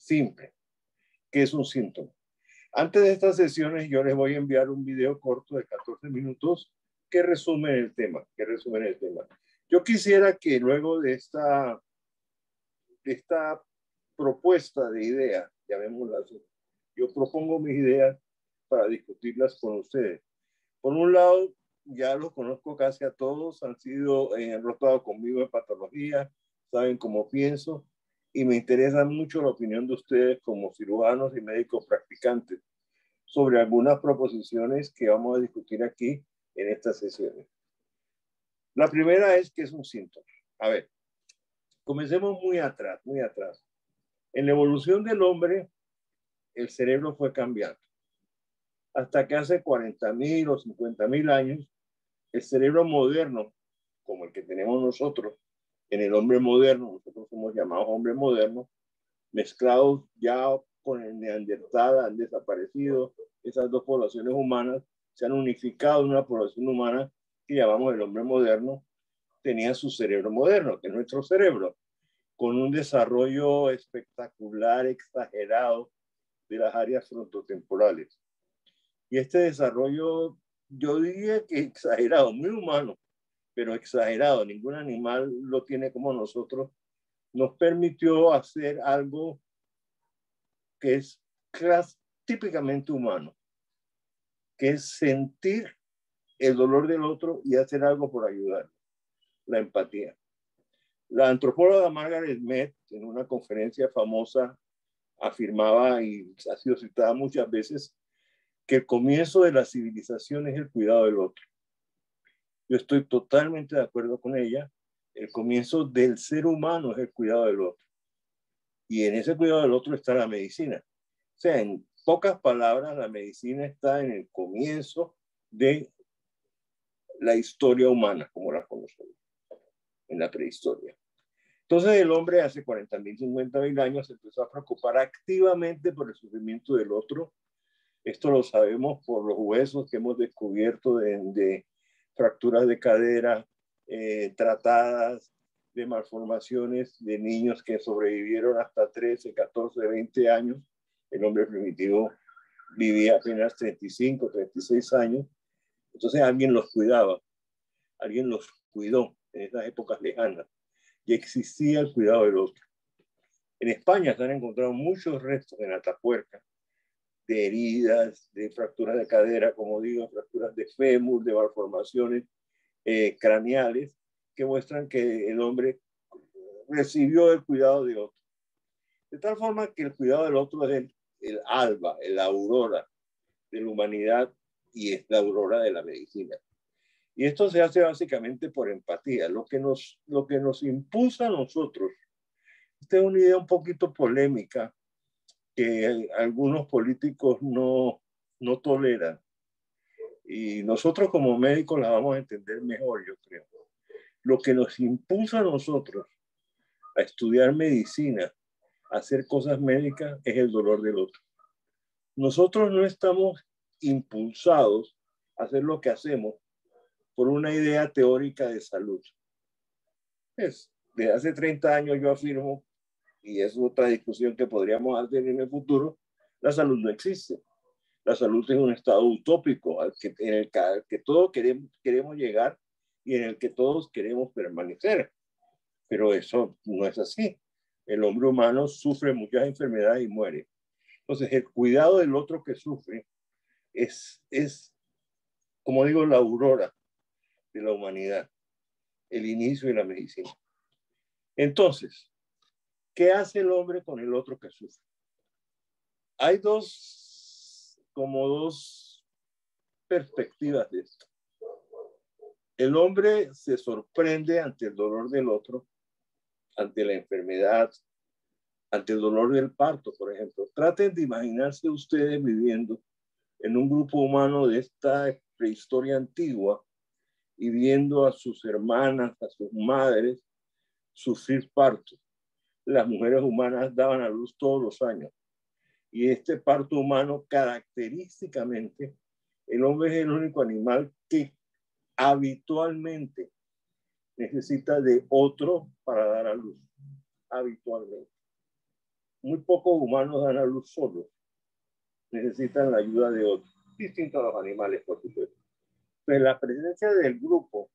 simple. ¿Qué es un síntoma? Antes de estas sesiones yo les voy a enviar un video corto de 14 minutos que resume el tema, Yo quisiera que luego de esta propuesta de ideas, llamémosla así, yo propongo mis ideas para discutirlas con ustedes. Por un lado, ya los conozco casi a todos, han rotado conmigo en patología, saben cómo pienso, y me interesa mucho la opinión de ustedes como cirujanos y médicos practicantes sobre algunas proposiciones que vamos a discutir aquí en estas sesiones. La primera es que es un síntoma. A ver, comencemos muy atrás, muy atrás. En la evolución del hombre, el cerebro fue cambiando. Hasta que hace 40.000 o 50.000 años, el cerebro moderno, como el que tenemos nosotros, en el hombre moderno, nosotros somos llamados hombres modernos, mezclados ya con el neandertal, han desaparecido. Esas dos poblaciones humanas se han unificado en una población humana que llamamos el hombre moderno, tenía su cerebro moderno, que es nuestro cerebro, con un desarrollo espectacular, exagerado de las áreas frontotemporales. Y este desarrollo, yo diría que exagerado, muy humano, pero exagerado, ningún animal lo tiene como nosotros, nos permitió hacer algo que es típicamente humano, que es sentir el dolor del otro y hacer algo por ayudar, la empatía. La antropóloga Margaret Mead, en una conferencia famosa, afirmaba, y ha sido citada muchas veces, que el comienzo de la civilización es el cuidado del otro. Yo estoy totalmente de acuerdo con ella. El comienzo del ser humano es el cuidado del otro. Y en ese cuidado del otro está la medicina. O sea, en pocas palabras, la medicina está en el comienzo de la historia humana, como la conocemos, en la prehistoria. Entonces el hombre hace 40.000, 50.000 años se empezó a preocupar activamente por el sufrimiento del otro. Esto lo sabemos por los huesos que hemos descubierto de fracturas de cadera tratadas, de malformaciones de niños que sobrevivieron hasta 13, 14, 20 años. El hombre primitivo vivía apenas 35, 36 años. Entonces alguien los cuidaba, alguien los cuidó en esas épocas lejanas y existía el cuidado del otro. En España se han encontrado muchos restos en Atapuerca de heridas, de fracturas de cadera, como digo, fracturas de fémur, de malformaciones craneales, que muestran que el hombre recibió el cuidado de otro. De tal forma que el cuidado del otro es el alba, la aurora de la humanidad y es la aurora de la medicina. Y esto se hace básicamente por empatía. Lo que nos impulsa a nosotros, esta es una idea un poquito polémica que algunos políticos no toleran. Y nosotros como médicos la vamos a entender mejor, yo creo. Lo que nos impulsa a nosotros a estudiar medicina, a hacer cosas médicas, es el dolor del otro. Nosotros no estamos impulsados a hacer lo que hacemos por una idea teórica de salud. Desde hace 30 años yo afirmo, y es otra discusión que podríamos hacer en el futuro, la salud no existe. La salud es un estado utópico en el que todos queremos llegar y en el que todos queremos permanecer. Pero eso no es así. El hombre humano sufre muchas enfermedades y muere. Entonces, el cuidado del otro que sufre es, como digo, la aurora de la humanidad, el inicio de la medicina. Entonces, ¿qué hace el hombre con el otro que sufre? Hay dos perspectivas de esto. El hombre se sorprende ante el dolor del otro, ante la enfermedad, ante el dolor del parto, por ejemplo. Traten de imaginarse ustedes viviendo en un grupo humano de esta prehistoria antigua y viendo a sus hermanas, a sus madres sufrir parto. Las mujeres humanas daban a luz todos los años. Y este parto humano, característicamente, el hombre es el único animal que habitualmente necesita de otro para dar a luz. Habitualmente. muy pocos humanos dan a luz solos. Necesitan la ayuda de otros, distinto a los animales, por supuesto. Pero la presencia del grupo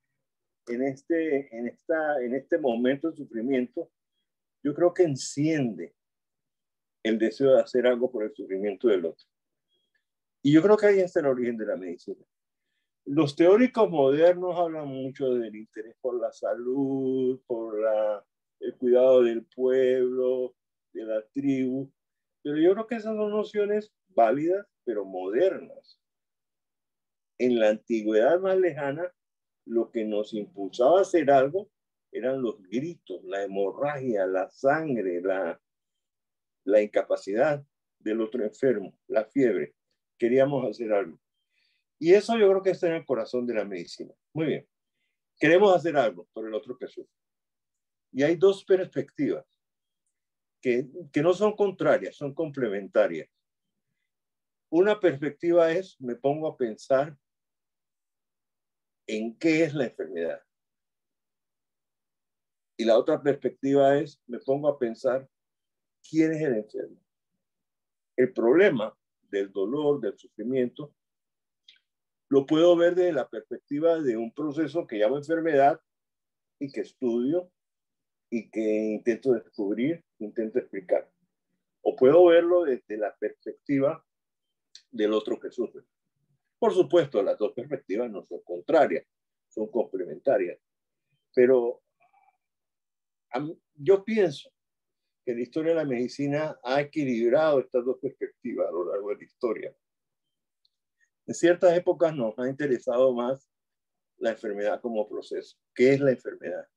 en este momento de sufrimiento, yo creo que enciende el deseo de hacer algo por el sufrimiento del otro. Y yo creo que ahí está el origen de la medicina. Los teóricos modernos hablan mucho del interés por la salud, por el cuidado del pueblo, de la tribu, pero yo creo que esas son nociones válidas, pero modernas. En la antigüedad más lejana, lo que nos impulsaba a hacer algo eran los gritos, la hemorragia, la sangre, la incapacidad del otro enfermo, la fiebre. Queríamos hacer algo. Y eso yo creo que está en el corazón de la medicina. Muy bien. Queremos hacer algo por el otro que sufre. Y hay dos perspectivas que no son contrarias, son complementarias. Una perspectiva es, me pongo a pensar en qué es la enfermedad. Y la otra perspectiva es, me pongo a pensar quién es el enfermo. El problema del dolor, del sufrimiento, lo puedo ver desde la perspectiva de un proceso que llamo enfermedad y que estudio y que intento descubrir, intento explicar. O puedo verlo desde la perspectiva del otro que sufre. Por supuesto, las dos perspectivas no son contrarias, son complementarias. Pero yo pienso que la historia de la medicina ha equilibrado estas dos perspectivas a lo largo de la historia. En ciertas épocas nos ha interesado más la enfermedad como proceso. ¿Qué es la enfermedad?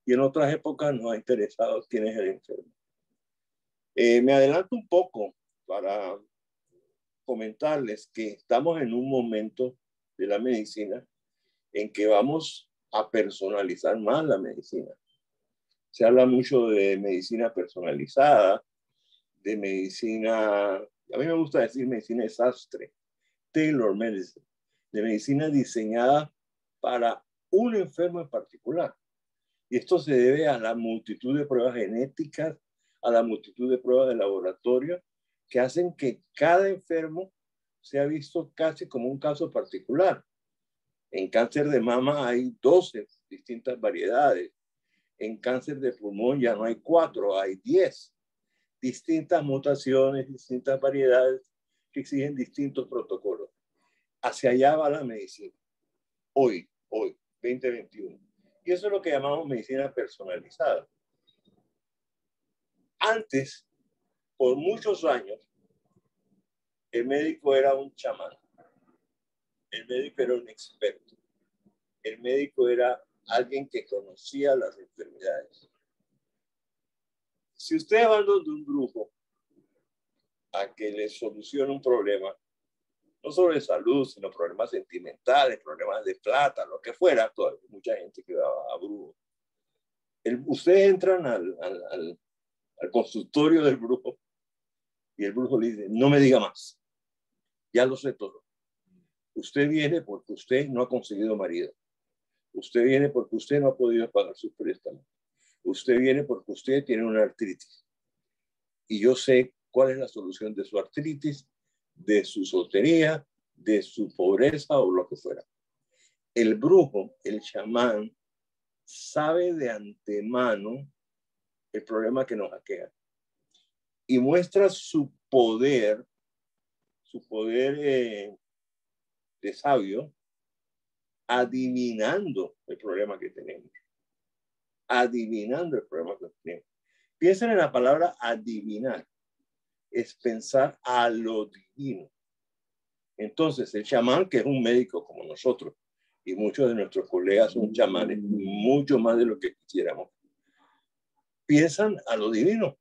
Y en otras épocas nos ha interesado quién es el enfermo. Me adelanto un poco para comentarles que estamos en un momento de la medicina en que vamos a personalizar más la medicina. Se habla mucho de medicina personalizada, de medicina, a mí me gusta decir medicina de sastre, tailor medicine, de medicina diseñada para un enfermo en particular. Y esto se debe a la multitud de pruebas genéticas, a la multitud de pruebas de laboratorio, que hacen que cada enfermo sea visto casi como un caso particular. En cáncer de mama hay 12 distintas variedades. En cáncer de pulmón ya no hay 4, hay 10. Distintas mutaciones, distintas variedades que exigen distintos protocolos. Hacia allá va la medicina. Hoy, 2021. Y eso es lo que llamamos medicina personalizada. Antes, por muchos años, el médico era un chamán. El médico era un experto. El médico era alguien que conocía las enfermedades. Si ustedes van donde un brujo a que les solucione un problema, no solo de salud, sino problemas sentimentales, problemas de plata, lo que fuera, mucha gente que va a brujo. Ustedes entran al consultorio del brujo y el brujo le dice, no me diga más, ya lo sé todo. Usted viene porque usted no ha conseguido marido. Usted viene porque usted no ha podido pagar sus préstamos. Usted viene porque usted tiene una artritis. Y yo sé cuál es la solución de su artritis, de su soltería, de su pobreza o lo que fuera. El brujo, el chamán, sabe de antemano el problema que nos aqueja y muestra su poder de sabio, adivinando el problema que tenemos. Adivinando el problema que tenemos. Piensen en la palabra adivinar. Es pensar a lo divino. Entonces, el chamán, que es un médico como nosotros, y muchos de nuestros colegas son chamanes, mucho más de lo que quisiéramos, piensan a lo divino,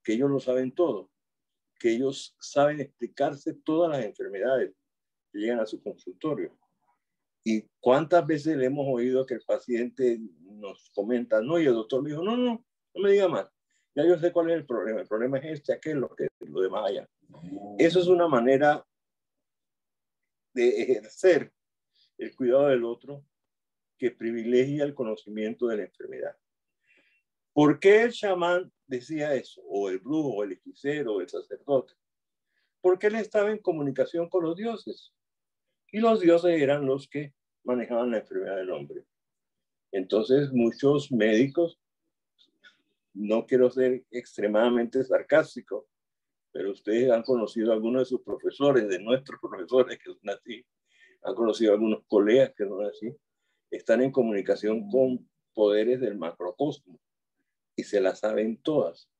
que ellos lo saben todo, que ellos saben explicarse todas las enfermedades que llegan a su consultorio. ¿Y cuántas veces le hemos oído que el paciente nos comenta, no, y el doctor me dijo, no me diga más, ya yo sé cuál es el problema es aquel, lo demás allá. Eso es una manera de ejercer el cuidado del otro que privilegia el conocimiento de la enfermedad. ¿Por qué el chamán decía eso? O el brujo, o el hechicero, o el sacerdote. Porque él estaba en comunicación con los dioses. Y los dioses eran los que manejaban la enfermedad del hombre. Entonces, muchos médicos, no quiero ser extremadamente sarcástico, pero ustedes han conocido a algunos de sus profesores, de nuestros profesores que son así, han conocido a algunos colegas que son así, están en comunicación con poderes del macrocosmos y se las saben todas.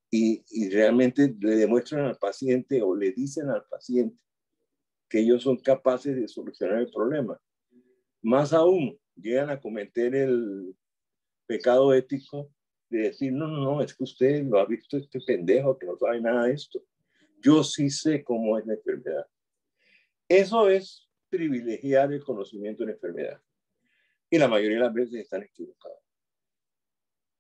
Y realmente le demuestran al paciente o le dicen al paciente que ellos son capaces de solucionar el problema. Más aún, llegan a cometer el pecado ético de decir, no, no, no, es que usted lo ha visto este pendejo que no sabe nada de esto. Yo sí sé cómo es la enfermedad. Eso es privilegiar el conocimiento de la enfermedad. Y la mayoría de las veces están equivocados.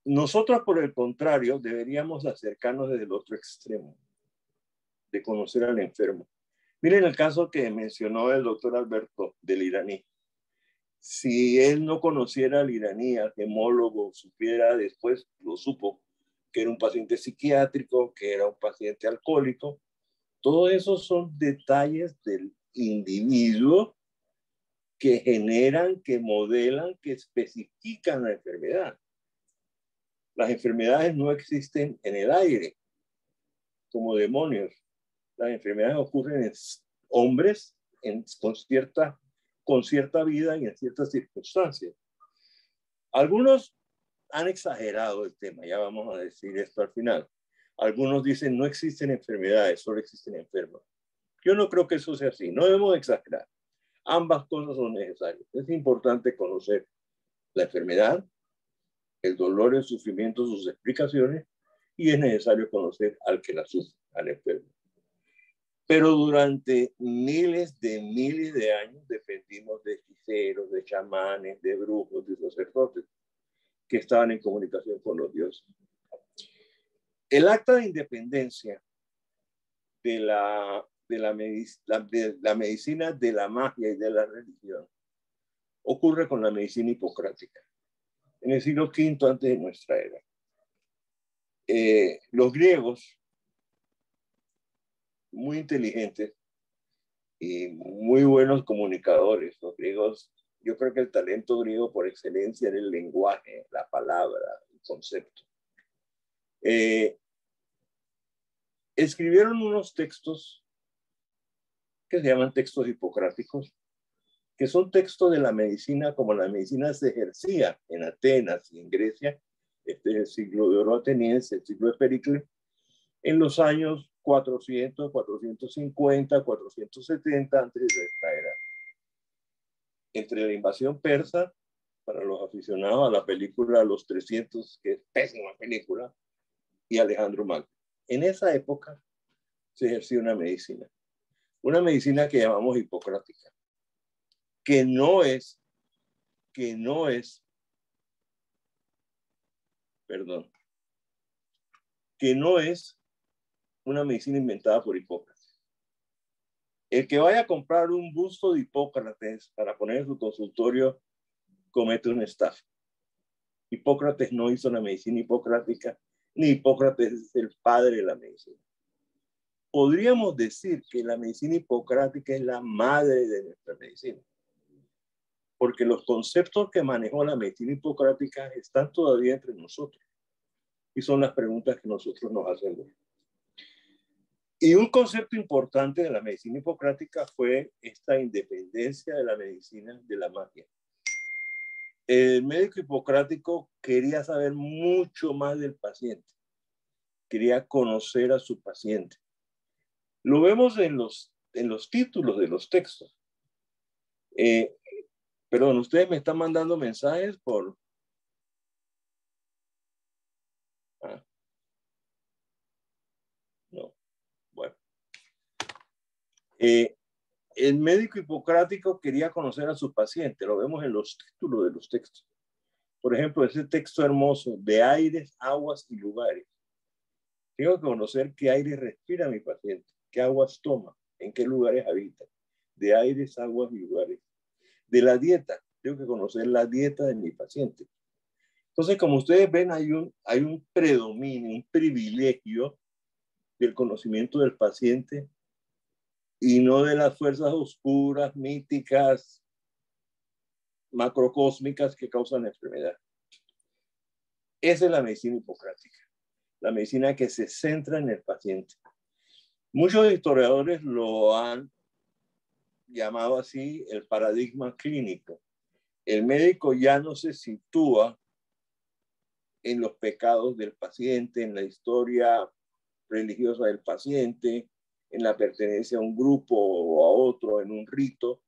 Nosotros, por el contrario, deberíamos acercarnos desde el otro extremo, de conocer al enfermo. Miren el caso que mencionó el doctor Alberto del iraní. Si él no conociera al iraní, al gemólogo, supiera después, lo supo, que era un paciente psiquiátrico, que era un paciente alcohólico, todos esos son detalles del individuo que generan, que modelan, que especifican la enfermedad. Las enfermedades no existen en el aire como demonios. Las enfermedades ocurren en hombres con cierta vida y en ciertas circunstancias. Algunos han exagerado el tema, ya vamos a decir esto al final. Algunos dicen no existen enfermedades, solo existen enfermos. Yo no creo que eso sea así, no debemos exagerar. Ambas cosas son necesarias. Es importante conocer la enfermedad, el dolor, el sufrimiento, sus explicaciones, y es necesario conocer al que la sufre, al enfermo. Pero durante miles de años dependimos de hechiceros, de chamanes, de brujos, de sacerdotes que estaban en comunicación con los dioses. El acta de independencia de la medicina, de la magia y de la religión ocurre con la medicina hipocrática en el siglo V antes de nuestra era. Los griegos, muy inteligentes y muy buenos comunicadores, los griegos, yo creo que el talento griego por excelencia era el lenguaje, la palabra, el concepto. Escribieron unos textos que se llaman textos hipocráticos, que son textos de la medicina como la medicina se ejercía en Atenas y en Grecia, este es el siglo de oro ateniense, el siglo de Pericles, en los años 400, 450, 470 antes de nuestra era. Entre la invasión persa, para los aficionados a la película Los 300, que es pésima película, y Alejandro Magno. En esa época se ejercía una medicina que llamamos hipocrática, que no es una medicina inventada por Hipócrates. El que vaya a comprar un busto de Hipócrates para poner en su consultorio comete una estafa. Hipócrates no hizo la medicina hipocrática, ni Hipócrates es el padre de la medicina. Podríamos decir que la medicina hipocrática es la madre de nuestra medicina, porque los conceptos que manejó la medicina hipocrática están todavía entre nosotros y son las preguntas que nosotros nos hacemos. Y un concepto importante de la medicina hipocrática fue esta independencia de la medicina de la magia. El médico hipocrático quería saber mucho más del paciente, quería conocer a su paciente. Lo vemos en los títulos de los textos. Perdón, ustedes me están mandando mensajes por... No, bueno. El médico hipocrático quería conocer a su paciente, lo vemos en los títulos de los textos. Por ejemplo, ese texto hermoso de aires, aguas y lugares. Tengo que conocer qué aire respira mi paciente, qué aguas toma, en qué lugares habita. De aires, aguas y lugares. De la dieta, tengo que conocer la dieta de mi paciente. Entonces, como ustedes ven, hay un predominio, un privilegio del conocimiento del paciente y no de las fuerzas oscuras, míticas, macrocósmicas que causan la enfermedad. Esa es la medicina hipocrática, la medicina que se centra en el paciente. Muchos historiadores lo han llamado así el paradigma clínico. El médico ya no se sitúa en los pecados del paciente, en la historia religiosa del paciente, en la pertenencia a un grupo o a otro, en un rito,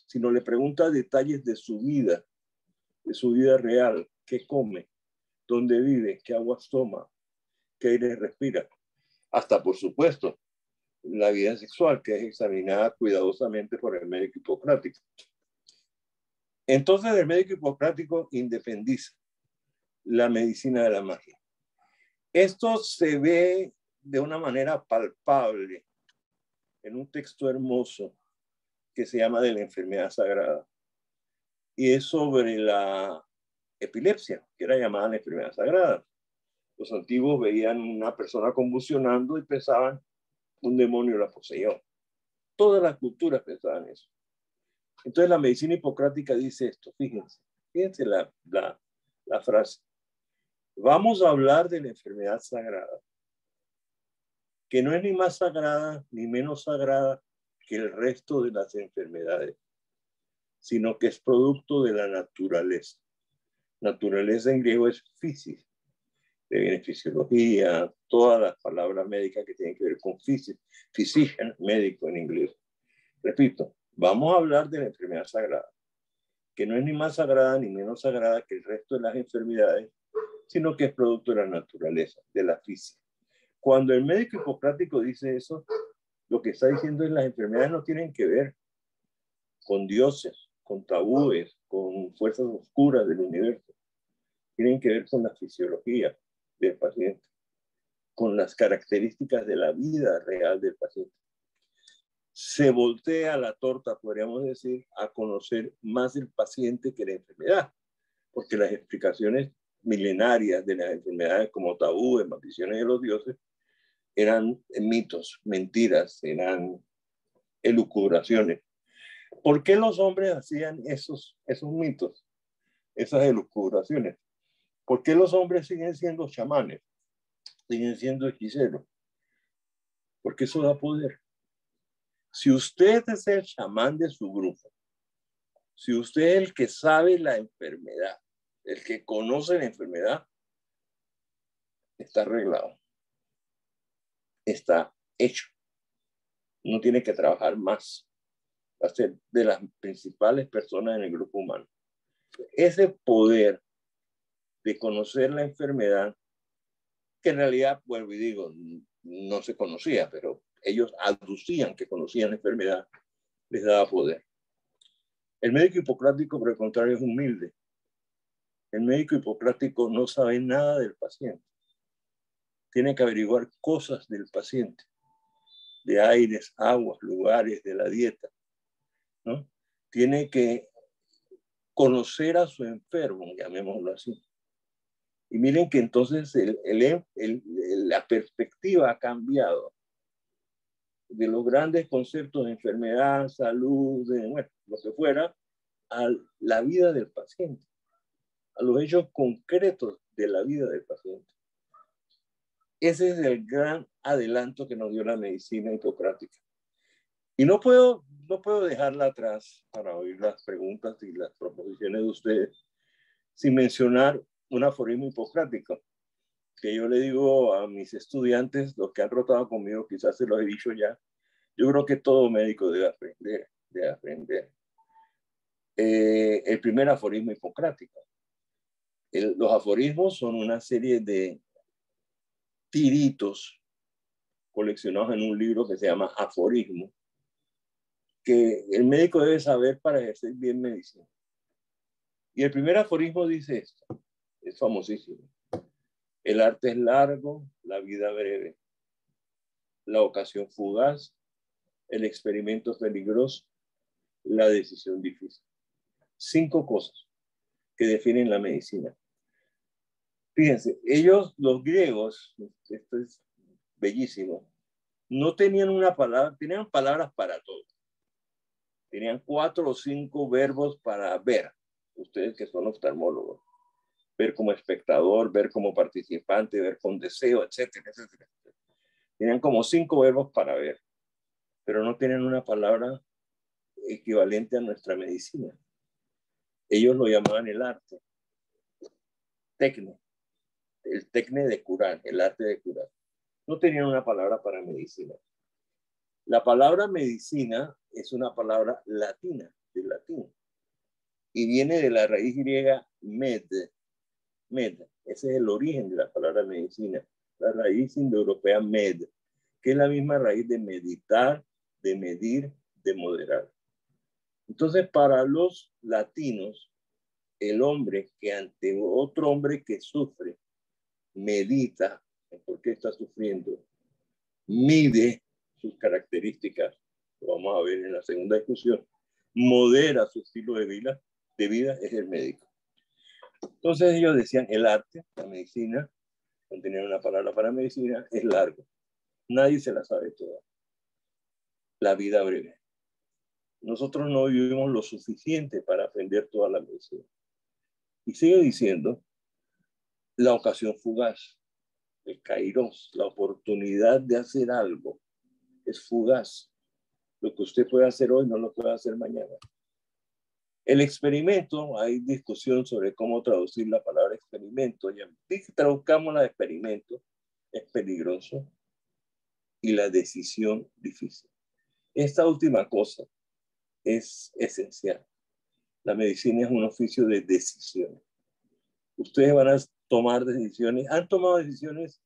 sino le pregunta detalles de su vida real, qué come, dónde vive, qué aguas toma, qué aire respira. Hasta, por supuesto, la vida sexual, que es examinada cuidadosamente por el médico hipocrático. Entonces, el médico hipocrático independiza la medicina de la magia. Esto se ve de una manera palpable en un texto hermoso que se llama De la enfermedad sagrada. Y es sobre la epilepsia, que era llamada la enfermedad sagrada. Los antiguos veían una persona convulsionando y pensaban un demonio la poseyó. Todas las culturas pensaban eso. Entonces la medicina hipocrática dice esto, fíjense la frase. Vamos a hablar de la enfermedad sagrada, que no es ni más sagrada ni menos sagrada que el resto de las enfermedades, sino que es producto de la naturaleza. Naturaleza en griego es physis, de viene fisiología, todas las palabras médicas que tienen que ver con physician, médico en inglés. Repito, vamos a hablar de la enfermedad sagrada, que no es ni más sagrada ni menos sagrada que el resto de las enfermedades, sino que es producto de la naturaleza, de la física. Cuando el médico hipocrático dice eso, lo que está diciendo es que las enfermedades no tienen que ver con dioses, con tabúes, con fuerzas oscuras del universo. Tienen que ver con la fisiología del paciente, con las características de la vida real del paciente. Se voltea la torta, podríamos decir, a conocer más el paciente que la enfermedad, porque las explicaciones milenarias de las enfermedades como tabúes, maldiciones de los dioses, eran mitos, mentiras, eran elucubraciones. ¿Por qué los hombres hacían esos mitos, esas elucubraciones? ¿Por qué los hombres siguen siendo chamanes, siguen siendo hechiceros? Porque eso da poder. Si usted es el chamán de su grupo, si usted es el que sabe la enfermedad, el que conoce la enfermedad, está arreglado, está hecho. No tiene que trabajar más. Va a ser de las principales personas en el grupo humano. Ese poder de conocer la enfermedad, que en realidad, vuelvo y digo, no se conocía, pero ellos aducían que conocían la enfermedad, les daba poder. El médico hipocrático, por el contrario, es humilde. El médico hipocrático no sabe nada del paciente. Tiene que averiguar cosas del paciente, de aires, aguas, lugares, de la dieta, ¿no? Tiene que conocer a su enfermo, llamémoslo así. Y miren que entonces la perspectiva ha cambiado de los grandes conceptos de enfermedad, salud, bueno, lo que fuera, a la vida del paciente, a los hechos concretos de la vida del paciente. Ese es el gran adelanto que nos dio la medicina hipocrática. Y no puedo dejarla atrás para oír las preguntas y las proposiciones de ustedes sin mencionar un aforismo hipocrático que yo le digo a mis estudiantes, los que han rotado conmigo, quizás se los he dicho ya. Yo creo que todo médico debe aprender. El primer aforismo hipocrático. Los aforismos son una serie de tiritos coleccionados en un libro que se llama Aforismo, que el médico debe saber para ejercer bien medicina. Y el primer aforismo dice esto, es famosísimo. El arte es largo, la vida breve. La ocasión fugaz, el experimento peligroso, la decisión difícil. 5 cosas que definen la medicina. Fíjense, ellos, los griegos, esto es bellísimo, no tenían una palabra, tenían palabras para todo. Tenían 4 o 5 verbos para ver, ustedes que son oftalmólogos, ver como espectador, ver como participante, ver con deseo, etcétera, etcétera. Tenían como 5 verbos para ver, pero no tenían una palabra equivalente a nuestra medicina. Ellos lo llamaban el arte, tecne, el tecne de curar, el arte de curar. No tenían una palabra para medicina. La palabra medicina es una palabra latina, del latín, y viene de la raíz griega med. Ese es el origen de la palabra medicina, la raíz indoeuropea med, que es la misma raíz de meditar, de medir, de moderar. Entonces, para los latinos, el hombre que ante otro hombre que sufre, medita en por qué está sufriendo, mide sus características, lo vamos a ver en la segunda discusión, modera su estilo de vida es el médico. Entonces ellos decían el arte, la medicina, no tenían una palabra para medicina, es largo. Nadie se la sabe toda. La vida breve. Nosotros no vivimos lo suficiente para aprender toda la medicina. Y sigue diciendo, la ocasión fugaz, el kairos, la oportunidad de hacer algo, es fugaz. Lo que usted puede hacer hoy no lo puede hacer mañana. El experimento, hay discusión sobre cómo traducir la palabra experimento. Ya traduzcamos la de experimento, es peligroso, y la decisión difícil. Esta última cosa es esencial. La medicina es un oficio de decisiones. Ustedes van a tomar decisiones, han tomado decisiones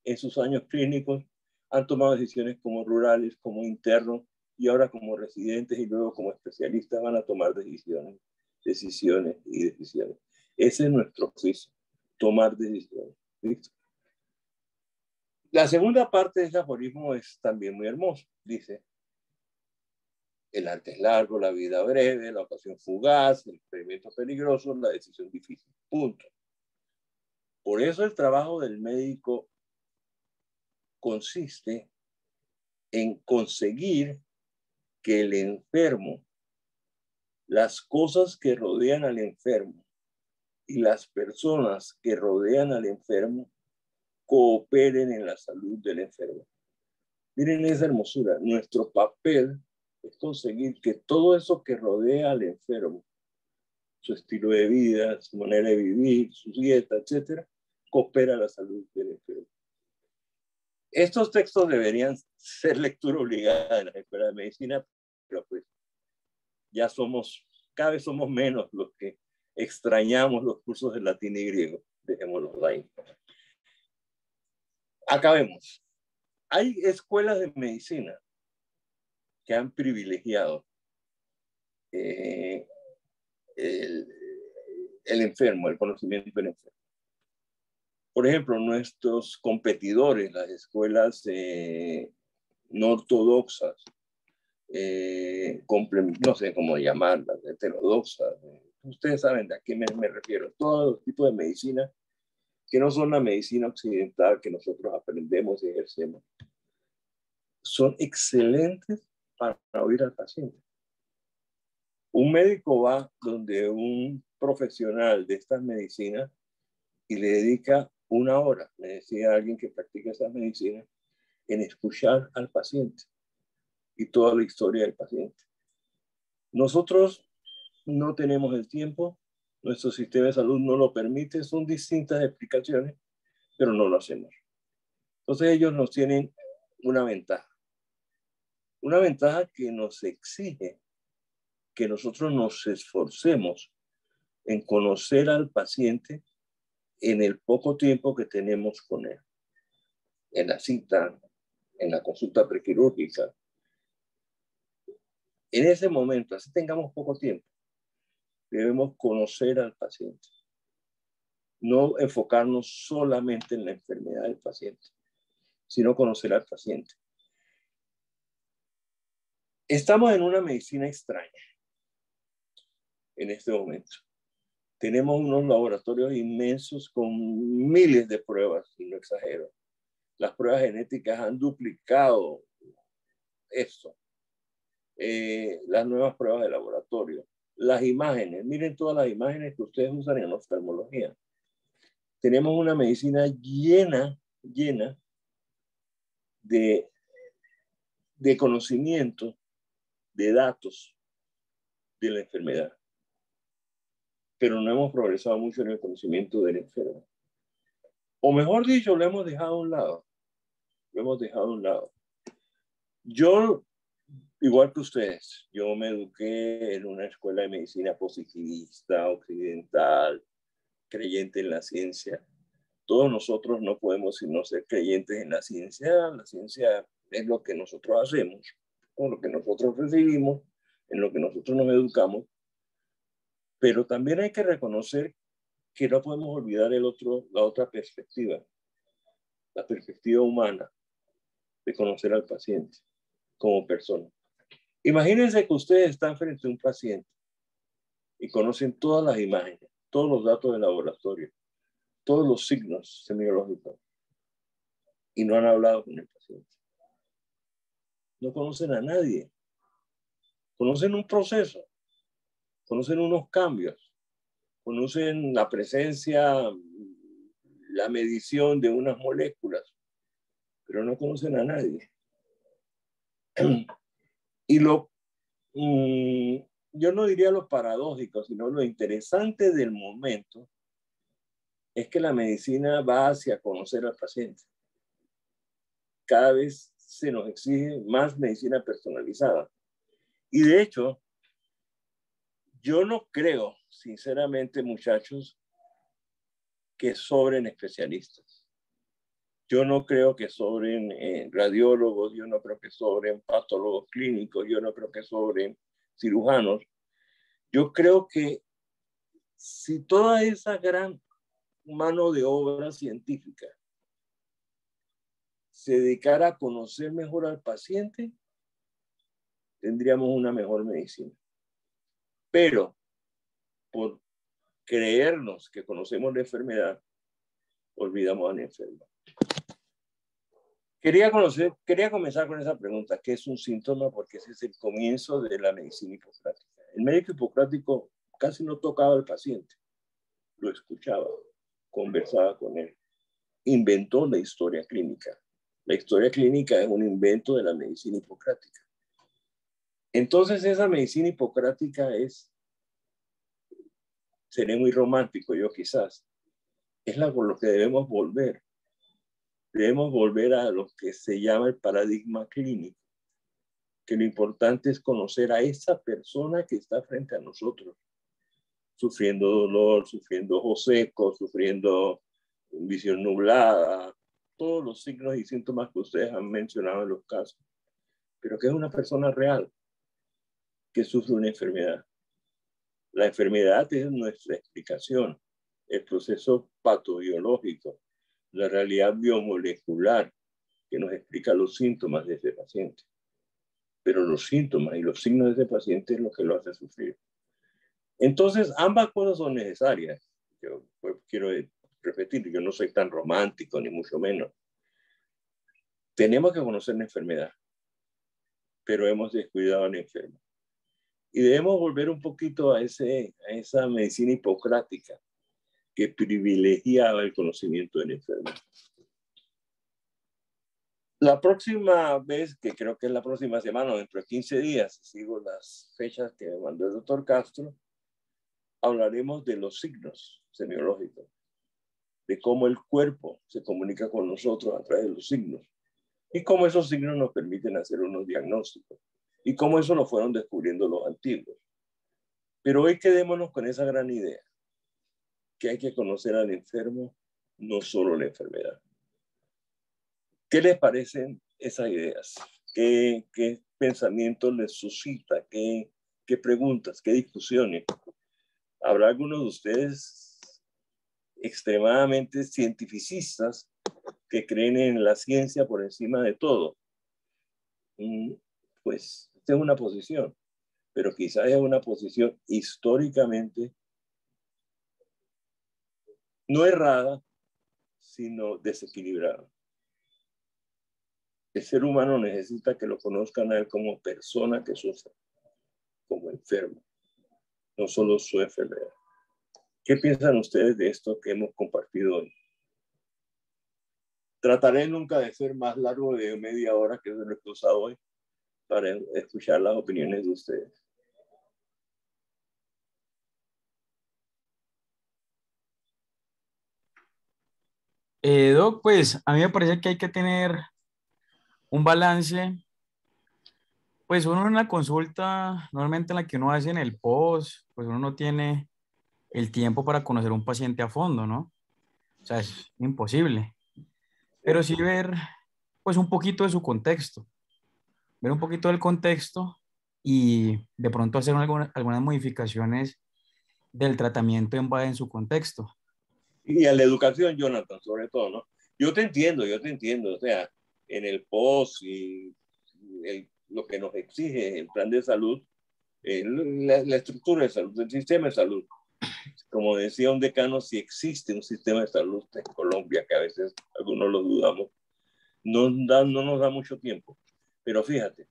en sus años clínicos, han tomado decisiones como rurales, como internos, y ahora como residentes y luego como especialistas van a tomar decisiones. Ese es nuestro oficio, tomar decisiones. ¿Listo? La segunda parte de ese aforismo es también muy hermoso. Dice, el arte es largo, la vida breve, la ocasión fugaz, el experimento peligroso, la decisión difícil. Punto. Por eso el trabajo del médico consiste en conseguir que el enfermo, las cosas que rodean al enfermo y las personas que rodean al enfermo cooperen en la salud del enfermo. Miren esa hermosura. Nuestro papel es conseguir que todo eso que rodea al enfermo, su estilo de vida, su manera de vivir, su dieta, etcétera, coopera a la salud del enfermo. Estos textos deberían ser lectura obligada en la escuela de medicina, pero pues ya cada vez somos menos los que extrañamos los cursos de latín y griego. Dejémoslo ahí. Acabemos. Hay escuelas de medicina que han privilegiado el enfermo, el conocimiento del enfermo. Por ejemplo, nuestros competidores, las escuelas no ortodoxas, no sé cómo llamarlas, heterodoxas, ustedes saben a qué me refiero, todos los tipos de medicina que no son la medicina occidental que nosotros aprendemos y ejercemos, son excelentes para oír al paciente. Un médico va donde un profesional de estas medicinas y le dedica 1 hora, me decía alguien que practica esas medicinas, en escuchar al paciente y toda la historia del paciente. Nosotros no tenemos el tiempo, nuestro sistema de salud no lo permite, son distintas explicaciones, pero no lo hacemos. Entonces ellos nos tienen una ventaja que nos exige que nosotros nos esforcemos en conocer al paciente en el poco tiempo que tenemos con él, en la cita, en la consulta prequirúrgica. En ese momento, así tengamos poco tiempo, debemos conocer al paciente, no enfocarnos solamente en la enfermedad del paciente, sino conocer al paciente. Estamos en una medicina extraña en este momento. Tenemos unos laboratorios inmensos con miles de pruebas, y no exagero. Las pruebas genéticas han duplicado esto. Las nuevas pruebas de laboratorio. Las imágenes, miren todas las imágenes que ustedes usan en oftalmología. Tenemos una medicina llena de conocimiento, de datos de la enfermedad. Pero no hemos progresado mucho en el conocimiento del enfermo. O mejor dicho, lo hemos dejado a un lado. Lo hemos dejado a un lado. Yo, igual que ustedes, yo me eduqué en una escuela de medicina positivista, occidental, creyente en la ciencia. Todos nosotros no podemos sino ser creyentes en la ciencia. La ciencia es lo que nosotros hacemos, con lo que nosotros recibimos, en lo que nosotros nos educamos. Pero también hay que reconocer que no podemos olvidar la otra perspectiva, la perspectiva humana de conocer al paciente como persona. Imagínense que ustedes están frente a un paciente y conocen todas las imágenes, todos los datos del laboratorio, todos los signos semiológicos y no han hablado con el paciente. No conocen a nadie. Conocen un proceso, conocen unos cambios, conocen la presencia, la medición de unas moléculas, pero no conocen a nadie. Y yo no diría lo paradójico, sino lo interesante del momento es que la medicina va hacia conocer al paciente. Cada vez se nos exige más medicina personalizada. Y de hecho, yo no creo, sinceramente, muchachos, que sobren especialistas. Yo no creo que sobren radiólogos, yo no creo que sobren patólogos clínicos, yo no creo que sobren cirujanos. Yo creo que si toda esa gran mano de obra científica se dedicara a conocer mejor al paciente, tendríamos una mejor medicina. Pero por creernos que conocemos la enfermedad, olvidamos al enfermo. Quería comenzar con esa pregunta, ¿qué es un síntoma? Porque ese es el comienzo de la medicina hipocrática. El médico hipocrático casi no tocaba al paciente, lo escuchaba, conversaba con él, inventó la historia clínica. La historia clínica es un invento de la medicina hipocrática. Entonces esa medicina hipocrática seré muy romántico yo quizás, es por lo que debemos volver. Debemos volver a lo que se llama el paradigma clínico, que lo importante es conocer a esa persona que está frente a nosotros, sufriendo dolor, sufriendo ojos secos, sufriendo visión nublada, todos los signos y síntomas que ustedes han mencionado en los casos, pero que es una persona real que sufre una enfermedad. La enfermedad es nuestra explicación, el proceso patobiológico, la realidad biomolecular que nos explica los síntomas de ese paciente. Pero los síntomas y los signos de ese paciente es lo que lo hace sufrir. Entonces, ambas cosas son necesarias. Yo quiero repetir, yo no soy tan romántico, ni mucho menos. Tenemos que conocer la enfermedad, pero hemos descuidado al enfermo. Y debemos volver un poquito a esa medicina hipocrática que privilegiaba el conocimiento del enfermo. La próxima vez, que creo que es la próxima semana, dentro de 15 días, sigo las fechas que me mandó el doctor Castro, hablaremos de los signos semiológicos, de cómo el cuerpo se comunica con nosotros a través de los signos y cómo esos signos nos permiten hacer unos diagnósticos y cómo eso lo fueron descubriendo los antiguos. Pero hoy quedémonos con esa gran idea, que hay que conocer al enfermo, no solo la enfermedad. ¿Qué les parecen esas ideas? ¿Qué pensamientos les suscita? ¿Qué preguntas? ¿Qué discusiones? ¿Habrá algunos de ustedes extremadamente cientificistas que creen en la ciencia por encima de todo? Pues esta es una posición, pero quizás es una posición históricamente no errada, sino desequilibrada. El ser humano necesita que lo conozcan a él como persona que sufre, como enfermo, no solo su enfermedad. ¿Qué piensan ustedes de esto que hemos compartido hoy? Trataré nunca de ser más largo de media hora, que es lo que he usado hoy, para escuchar las opiniones de ustedes. Doc, pues a mí me parece que hay que tener un balance. Pues uno en la consulta, normalmente en la que uno hace en el post, pues uno no tiene el tiempo para conocer a un paciente a fondo, ¿no? O sea, es imposible. Pero sí ver, pues un poquito de su contexto, ver un poquito del contexto y de pronto hacer algunas modificaciones del tratamiento en base en su contexto. Y a la educación, Jonathan, sobre todo, ¿no? Yo te entiendo, o sea, en el post y lo que nos exige el plan de salud, la estructura de salud, el sistema de salud. Como decía un decano, si existe un sistema de salud en Colombia, que a veces algunos lo dudamos, no nos da mucho tiempo. Pero fíjate,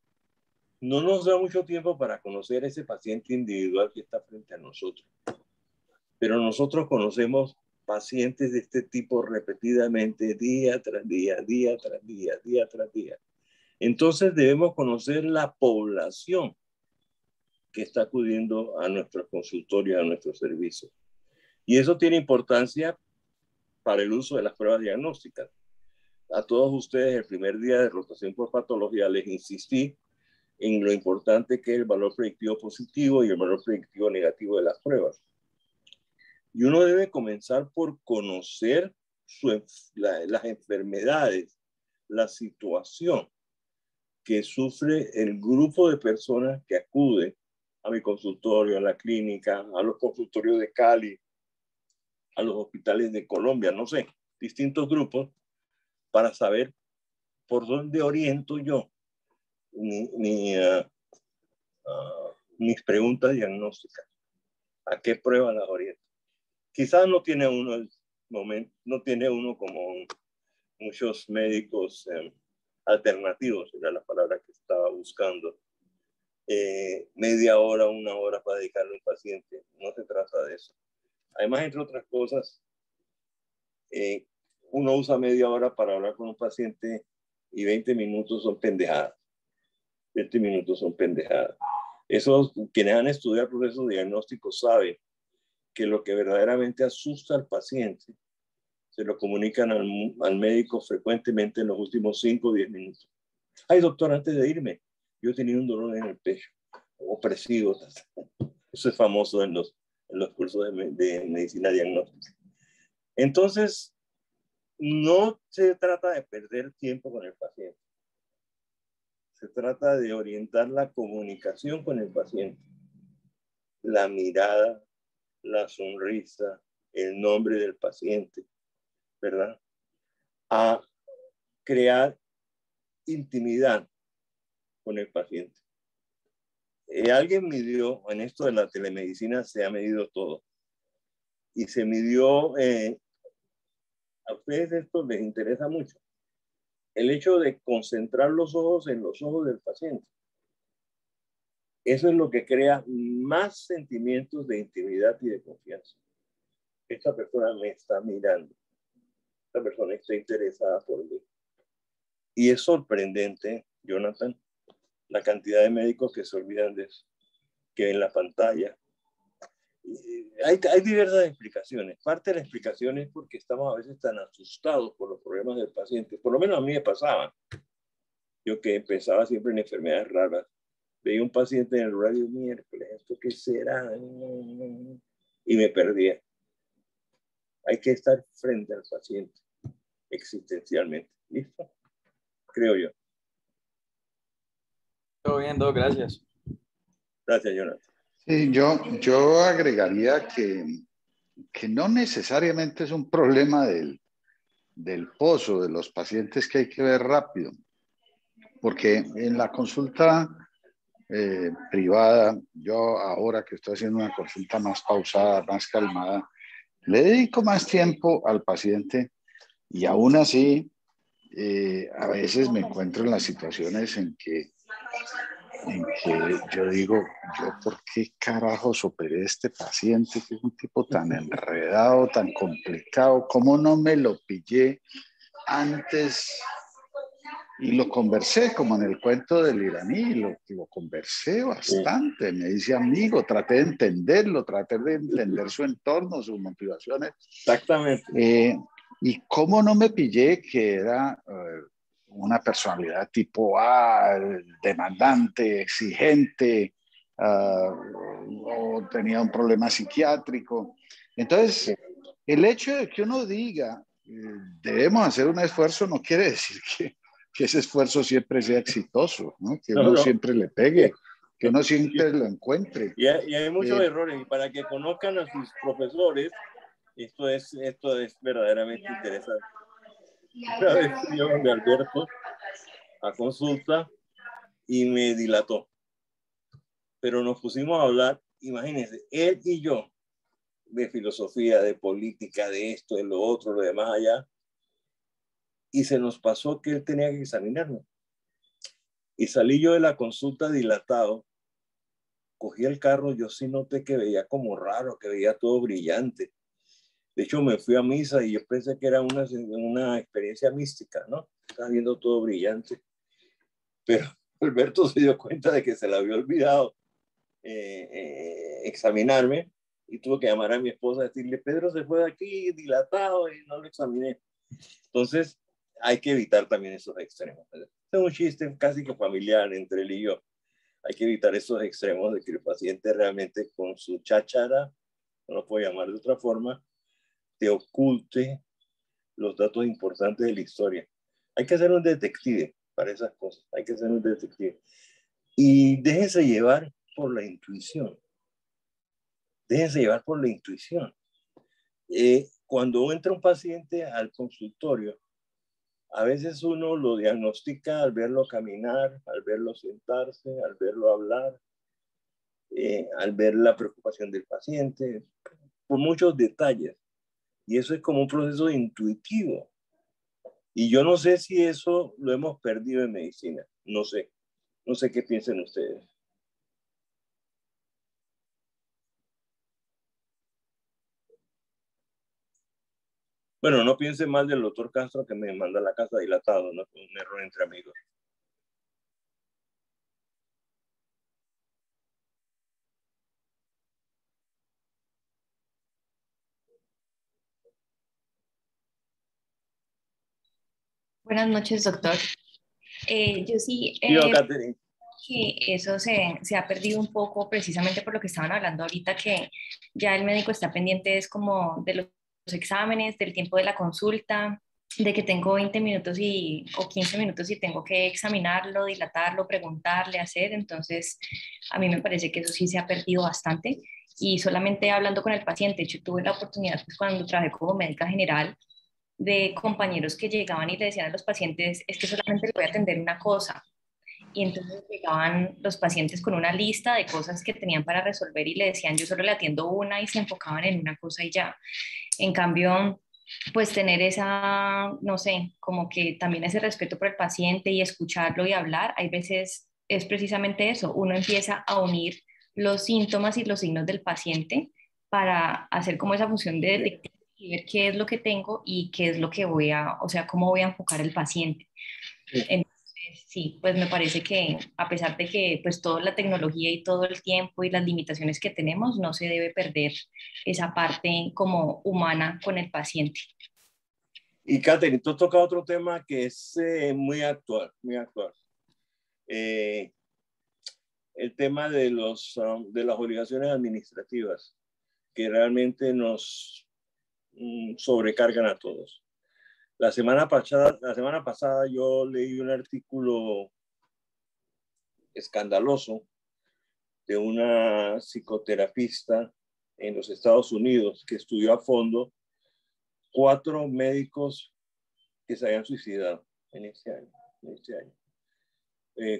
no nos da mucho tiempo para conocer a ese paciente individual que está frente a nosotros. Pero nosotros conocemos pacientes de este tipo repetidamente, día tras día, día tras día, día tras día. Entonces debemos conocer la población que está acudiendo a nuestros consultorios, a nuestros servicios. Y eso tiene importancia para el uso de las pruebas diagnósticas. A todos ustedes, el primer día de rotación por patología, les insistí en lo importante que es el valor predictivo positivo y el valor predictivo negativo de las pruebas. Y uno debe comenzar por conocer las enfermedades, la situación que sufre el grupo de personas que acude a mi consultorio, a la clínica, a los consultorios de Cali, a los hospitales de Colombia, no sé, distintos grupos, para saber por dónde oriento yo mis preguntas diagnósticas, a qué pruebas las oriento. Quizás no tiene uno el momento, no tiene uno como muchos médicos alternativos, era la palabra que estaba buscando. Media hora, una hora para dedicarle a un paciente, no se trata de eso. Además, entre otras cosas, uno usa media hora para hablar con un paciente y 20 minutos son pendejadas. 20 minutos son pendejadas. Esos, quienes han estudiado procesos diagnósticos saben que lo que verdaderamente asusta al paciente se lo comunican al médico frecuentemente en los últimos 5 o 10 minutos. Ay, doctor, antes de irme, yo tenía un dolor en el pecho, opresivo. Eso es famoso en los cursos de medicina diagnóstica. Entonces, no se trata de perder tiempo con el paciente. Se trata de orientar la comunicación con el paciente. La mirada, la sonrisa, el nombre del paciente, ¿verdad? A crear intimidad con el paciente. Alguien midió, en esto de la telemedicina se ha medido todo. Y se midió, a ustedes esto les interesa mucho, el hecho de concentrar los ojos en los ojos del paciente. Eso es lo que crea más sentimientos de intimidad y de confianza. Esta persona me está mirando. Esta persona está interesada por mí. Y es sorprendente, Jonathan, la cantidad de médicos que se olvidan de eso, que ven la pantalla. Hay diversas explicaciones. Parte de la explicación es porque estamos a veces tan asustados por los problemas del paciente. Por lo menos a mí me pasaba. Yo que pensaba siempre en enfermedades raras. Veía un paciente en el radio miércoles, ¿esto qué será? Y me perdía. Hay que estar frente al paciente existencialmente. ¿Listo? Creo yo. Todo bien, Doc, gracias. Gracias, Jonathan. Sí, yo agregaría que no necesariamente es un problema del pozo, de los pacientes que hay que ver rápido, porque en la consulta privada, yo ahora que estoy haciendo una consulta más pausada, más calmada, le dedico más tiempo al paciente y aún así a veces me encuentro en las situaciones en que yo digo, yo por qué carajos operé a este paciente, que es un tipo tan enredado, tan complicado, cómo no me lo pillé antes y lo conversé, como en el cuento del iraní, lo conversé bastante, me dice amigo, traté de entenderlo, traté de entender su entorno, sus motivaciones. Exactamente. Y cómo no me pillé que era una personalidad tipo A, demandante, exigente, o tenía un problema psiquiátrico. Entonces, el hecho de que uno diga, debemos hacer un esfuerzo, no quiere decir que ese esfuerzo siempre sea exitoso, ¿no? Que uno siempre le pegue, que uno siempre lo encuentre. Y hay muchos errores, y para que conozcan a sus profesores, esto es verdaderamente interesante. Una vez fui yo donde Alberto a consulta y me dilató, pero nos pusimos a hablar, imagínense, él y yo, de filosofía, de política, de esto, de lo otro, lo demás allá, y se nos pasó que él tenía que examinarme. Y salí yo de la consulta dilatado, cogí el carro, yo sí noté que veía como raro, que veía todo brillante. De hecho, me fui a misa y yo pensé que era una experiencia mística, ¿no? Estaba viendo todo brillante. Pero Alberto se dio cuenta de que se le había olvidado examinarme y tuvo que llamar a mi esposa y decirle, Pedro se fue de aquí dilatado y no lo examiné. Entonces, hay que evitar también esos extremos. Es un chiste casi que familiar entre él y yo. Hay que evitar esos extremos de que el paciente realmente con su cháchara, no lo puedo llamar de otra forma, te oculte los datos importantes de la historia. Hay que ser un detective para esas cosas. Hay que ser un detective. Y déjense llevar por la intuición. Déjense llevar por la intuición. Cuando entra un paciente al consultorio, a veces uno lo diagnostica al verlo caminar, al verlo sentarse, al verlo hablar, al ver la preocupación del paciente, por muchos detalles. Y eso es como un proceso intuitivo. Y yo no sé si eso lo hemos perdido en medicina. No sé. No sé qué piensen ustedes. Bueno, no piense mal del doctor Castro que me manda a la casa dilatado, ¿no? Un error entre amigos. Buenas noches, doctor. Yo sí, Catherine. que eso se ha perdido un poco precisamente por lo que estaban hablando ahorita, que ya el médico está pendiente es como de los exámenes, del tiempo de la consulta, de que tengo 20 minutos o 15 minutos y tengo que examinarlo, dilatarlo, preguntarle, hacer. Entonces, a mí me parece que eso sí se ha perdido bastante. Y solamente hablando con el paciente, yo tuve la oportunidad, pues cuando trabajé como médica general, de compañeros que llegaban y le decían a los pacientes, es que solamente le voy a atender una cosa. Y entonces llegaban los pacientes con una lista de cosas que tenían para resolver y le decían, yo solo le atiendo una y se enfocaban en una cosa y ya. En cambio, pues tener esa, no sé, como que también ese respeto por el paciente y escucharlo y hablar, hay veces es precisamente eso, uno empieza a unir los síntomas y los signos del paciente para hacer como esa función de detective y ver qué es lo que tengo y qué es lo que o sea, cómo voy a enfocar al paciente. Entonces, sí, pues me parece que a pesar de que pues toda la tecnología y todo el tiempo y las limitaciones que tenemos, no se debe perder esa parte como humana con el paciente. Y Catherine, tú tocas otro tema que es muy actual, muy actual. El tema de de las obligaciones administrativas que realmente nos sobrecargan a todos. La semana pasada yo leí un artículo escandaloso de una psicoterapista en los Estados Unidos que estudió a fondo 4 médicos que se habían suicidado en este año.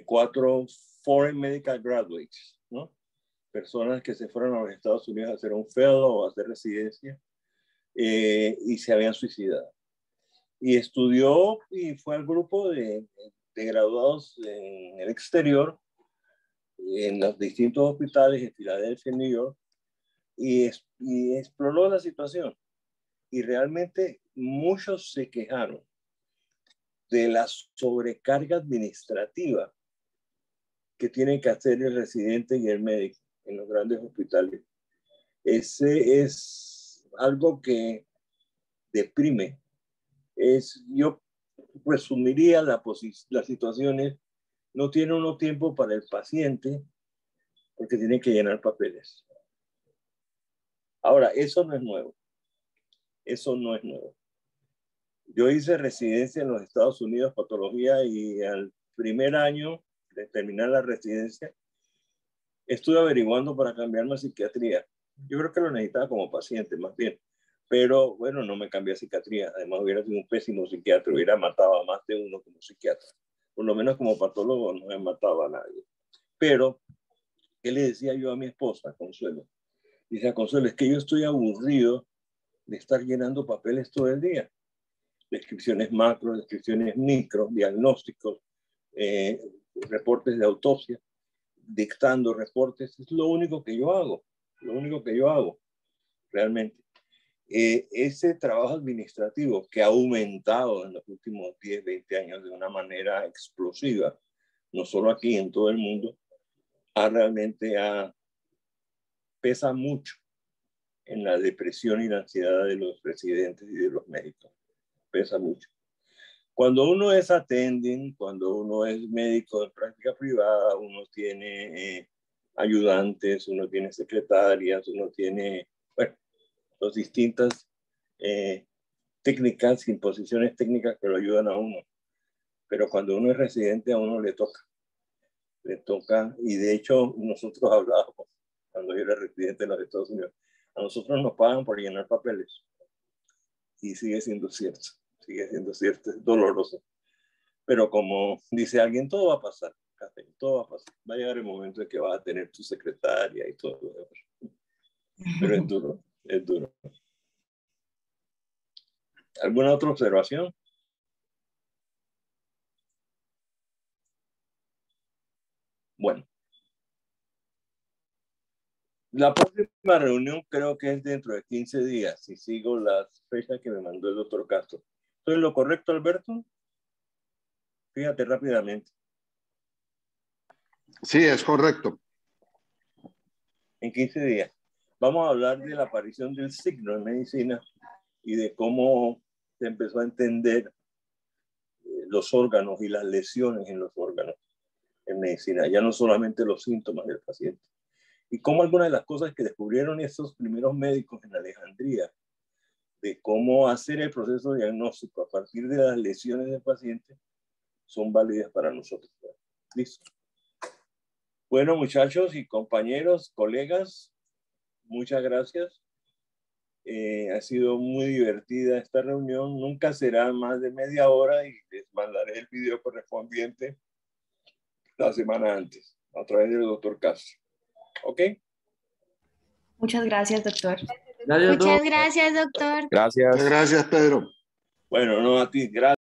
4 foreign medical graduates, ¿no? Personas que se fueron a los Estados Unidos a hacer un fellow o a hacer residencia y se habían suicidado. Y estudió y fue al grupo de graduados en el exterior, en los distintos hospitales en Filadelfia, en New York, y exploró la situación. Y realmente muchos se quejaron de la sobrecarga administrativa que tienen que hacer el residente y el médico en los grandes hospitales. Ese es algo que deprime. Yo resumiría las situaciones. No tiene uno tiempo para el paciente porque tiene que llenar papeles. Ahora, eso no es nuevo. Eso no es nuevo. Yo hice residencia en los Estados Unidos, patología, y al primer año de terminar la residencia, estuve averiguando para cambiarme a psiquiatría. Yo creo que lo necesitaba como paciente, más bien. Pero bueno, no me cambié a psiquiatría. Además, hubiera sido un pésimo psiquiatra. Hubiera matado a más de uno como psiquiatra. Por lo menos como patólogo no he matado a nadie. Pero, ¿qué le decía yo a mi esposa, Consuelo? Dice, Consuelo, es que yo estoy aburrido de estar llenando papeles todo el día. Descripciones macro, descripciones micro, diagnósticos, reportes de autopsia, dictando reportes. Es lo único que yo hago. Lo único que yo hago, realmente. Ese trabajo administrativo que ha aumentado en los últimos 10, 20 años de una manera explosiva, no solo aquí, en todo el mundo, realmente pesa mucho en la depresión y la ansiedad de los residentes y de los médicos. Pesa mucho. Cuando uno es attending, cuando uno es médico de práctica privada, uno tiene ayudantes, uno tiene secretarias, uno tiene, bueno, las distintas técnicas, imposiciones técnicas que lo ayudan a uno. Pero cuando uno es residente, a uno le toca, y de hecho nosotros hablábamos, cuando yo era residente en los Estados Unidos, a nosotros nos pagan por llenar papeles, y sigue siendo cierto, es doloroso. Pero como dice alguien, todo va a pasar, todo va a pasar. Va a llegar el momento en que vas a tener tu secretaria y todo. Pero es duro, es duro. ¿Alguna otra observación? Bueno. La próxima reunión creo que es dentro de 15 días, si sigo las fechas que me mandó el doctor Castro. ¿Estoy en lo correcto, Alberto? Fíjate rápidamente. Sí, es correcto. En 15 días. Vamos a hablar de la aparición del signo en medicina y de cómo se empezó a entender los órganos y las lesiones en los órganos en medicina, ya no solamente los síntomas del paciente. Y cómo algunas de las cosas que descubrieron esos primeros médicos en Alejandría, de cómo hacer el proceso diagnóstico a partir de las lesiones del paciente, son válidas para nosotros. Listo. Bueno, muchachos y compañeros, colegas, muchas gracias. Ha sido muy divertida esta reunión. Nunca será más de media hora y les mandaré el video correspondiente la semana antes, a través del doctor Castro. ¿Ok? Muchas gracias, doctor. Gracias, Muchas gracias, doctor. Gracias. Muchas gracias, Pedro. Bueno, no a ti, gracias.